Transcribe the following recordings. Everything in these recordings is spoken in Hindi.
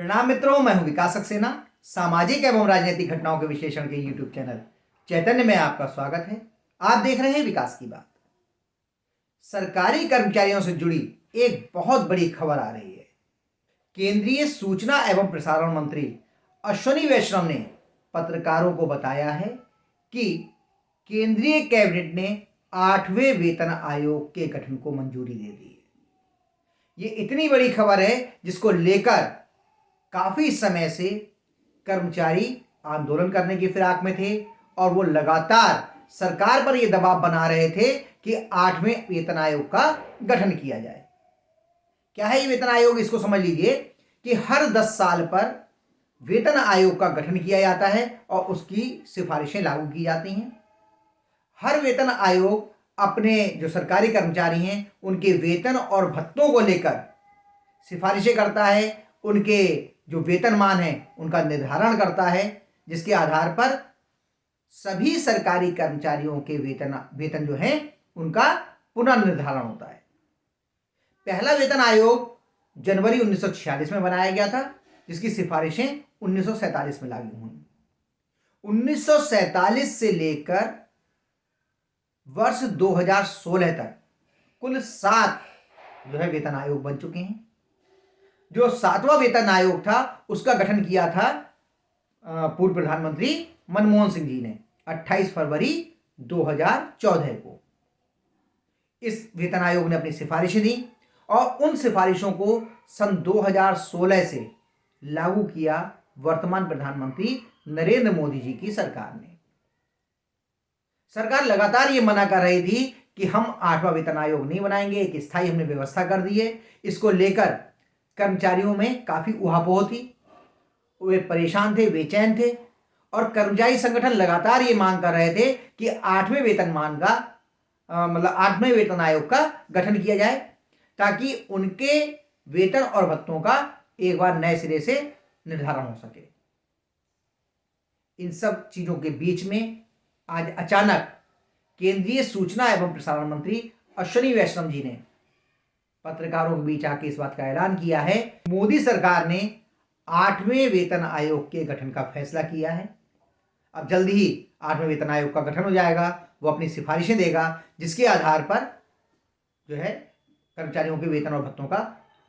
प्रणाम मित्रों, मैं हूं विकास सक्सेना। सामाजिक एवं राजनीतिक घटनाओं के विश्लेषण के यूट्यूब चैनल चैतन्य में आपका स्वागत है। आप देख रहे हैं विकास की बात। सरकारी कर्मचारियों से जुड़ी एक बहुत बड़ी खबर आ रही है। केंद्रीय सूचना एवं प्रसारण मंत्री अश्विनी वैष्णव ने पत्रकारों को बताया है कि केंद्रीय कैबिनेट ने 8वें वेतन आयोग के गठन को मंजूरी दे दी है। ये इतनी बड़ी खबर है जिसको लेकर काफी समय से कर्मचारी आंदोलन करने की फिराक में थे और वो लगातार सरकार पर यह दबाव बना रहे थे कि 8वें वेतन आयोग का गठन किया जाए। क्या है ये वेतन आयोग? इसको समझ लीजिए कि हर 10 साल पर वेतन आयोग का गठन किया जाता है और उसकी सिफारिशें लागू की जाती हैं। हर वेतन आयोग अपने जो सरकारी कर्मचारी हैं उनके वेतन और भत्तों को लेकर सिफारिशें करता है, उनके जो वेतनमान है उनका निर्धारण करता है, जिसके आधार पर सभी सरकारी कर्मचारियों के वेतन जो है उनका पुनर्निर्धारण होता है। पहला वेतन आयोग जनवरी 1946 में बनाया गया था, जिसकी सिफारिशें 1947 में लागू हुई। 1947 से लेकर वर्ष 2016 तक कुल 7 जो है वेतन आयोग बन चुके हैं। जो 7वां वेतन आयोग था उसका गठन किया था पूर्व प्रधानमंत्री मनमोहन सिंह जी ने 28 फरवरी 2014 को। इस वेतन आयोग ने अपनी सिफारिशें दी और उन सिफारिशों को सन 2016 से लागू किया वर्तमान प्रधानमंत्री नरेंद्र मोदी जी की सरकार ने। सरकार लगातार ये मना कर रही थी कि हम 8वां वेतन आयोग नहीं बनाएंगे, एक स्थायी हमने व्यवस्था कर दी है। इसको लेकर कर्मचारियों में काफी उहापोह थी, वे परेशान थे, बेचैन थे और कर्मचारी संगठन लगातार ये मांग कर रहे थे कि 8वें वेतनमान का 8वें वेतन आयोग का गठन किया जाए ताकि उनके वेतन और भत्तों का एक बार नए सिरे से निर्धारण हो सके। इन सब चीजों के बीच में आज अचानक केंद्रीय सूचना एवं प्रसारण मंत्री अश्विनी वैष्णव जी ने पत्रकारों के बीच आके इस बात का ऐलान किया है। मोदी सरकार ने 8वें वेतन आयोग के गठन का फैसला किया है। अब जल्दी ही 8वें वेतन आयोग का गठन हो जाएगा, वो अपनी सिफारिशें देगा, जिसके आधार पर जो है कर्मचारियों के वेतन और भत्तों का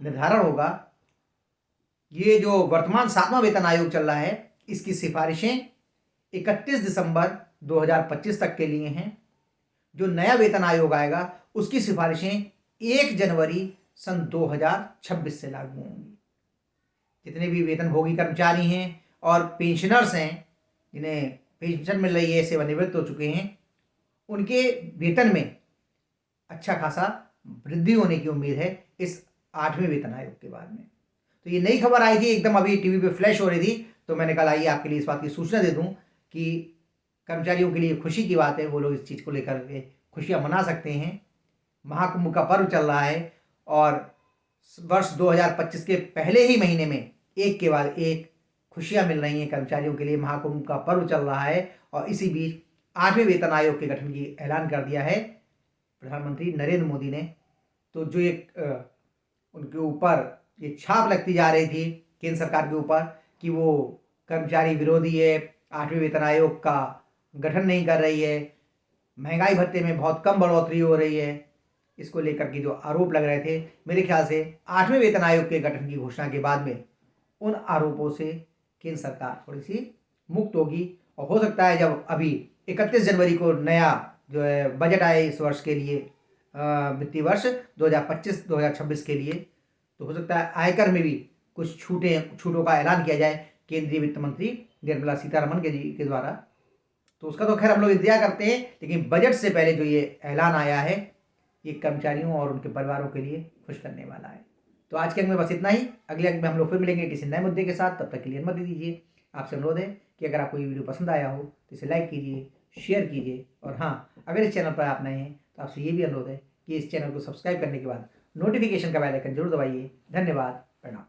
निर्धारण होगा। ये जो वर्तमान 7वां वेतन आयोग चल रहा है, इसकी सिफारिशें 31 दिसंबर 2025 तक के लिए हैं। जो नया वेतन आयोग आएगा उसकी सिफारिशें 1 जनवरी सन 2026 से लागू होंगी। जितने भी वेतनभोगी कर्मचारी हैं और पेंशनर्स हैं, जिन्हें पेंशन मिल रही है, सेवानिवृत्त हो चुके हैं, उनके वेतन में अच्छा खासा वृद्धि होने की उम्मीद है इस 8वें वेतन आयोग के बाद में। तो ये नई खबर आई थी, एकदम अभी टीवी पे फ्लैश हो रही थी, तो मैंने कहा आइए आपके लिए इस बात की सूचना दे दूं कि कर्मचारियों के लिए खुशी की बात है, वो लोग इस चीज़ को लेकर के खुशियाँ मना सकते हैं। महाकुंभ का पर्व चल रहा है और वर्ष 2025 के पहले ही महीने में एक के बाद एक खुशियां मिल रही हैं कर्मचारियों के लिए। महाकुंभ का पर्व चल रहा है और इसी बीच 8वें वेतन आयोग के गठन की ऐलान कर दिया है प्रधानमंत्री नरेंद्र मोदी ने। तो जो एक उनके ऊपर ये छाप लगती जा रही थी केंद्र सरकार के ऊपर कि वो कर्मचारी विरोधी है, 8वें वेतन आयोग का गठन नहीं कर रही है, महंगाई भत्ते में बहुत कम बढ़ोतरी हो रही है, इसको लेकर के जो आरोप लग रहे थे, मेरे ख्याल से 8वें वेतन आयोग के गठन की घोषणा के बाद में उन आरोपों से केंद्र सरकार थोड़ी सी मुक्त होगी। और हो सकता है जब अभी 31 जनवरी को नया जो है बजट आए इस वर्ष के लिए, वित्तीय वर्ष 2025-2026 के लिए, तो हो सकता है आयकर में भी कुछ छूटों का ऐलान किया जाए केंद्रीय वित्त मंत्री निर्मला सीतारमण के द्वारा। तो उसका तो खैर हम लोग इंतजार करते हैं, लेकिन बजट से पहले जो ये ऐलान आया है ये कर्मचारियों और उनके परिवारों के लिए खुश करने वाला है। तो आज के अंक में बस इतना ही। अगले अंक में हम लोग फिर मिलेंगे किसी नए मुद्दे के साथ। तब तक के लिए अनुमति दीजिए। आपसे अनुरोध है कि अगर आपको ये वीडियो पसंद आया हो तो इसे लाइक कीजिए, शेयर कीजिए और हाँ, अगर इस चैनल पर आप नए हैं तो आपसे ये भी अनुरोध है कि इस चैनल को सब्सक्राइब करने के बाद नोटिफिकेशन का बेल आइकन जरूर दबाइए। धन्यवाद, प्रणाम।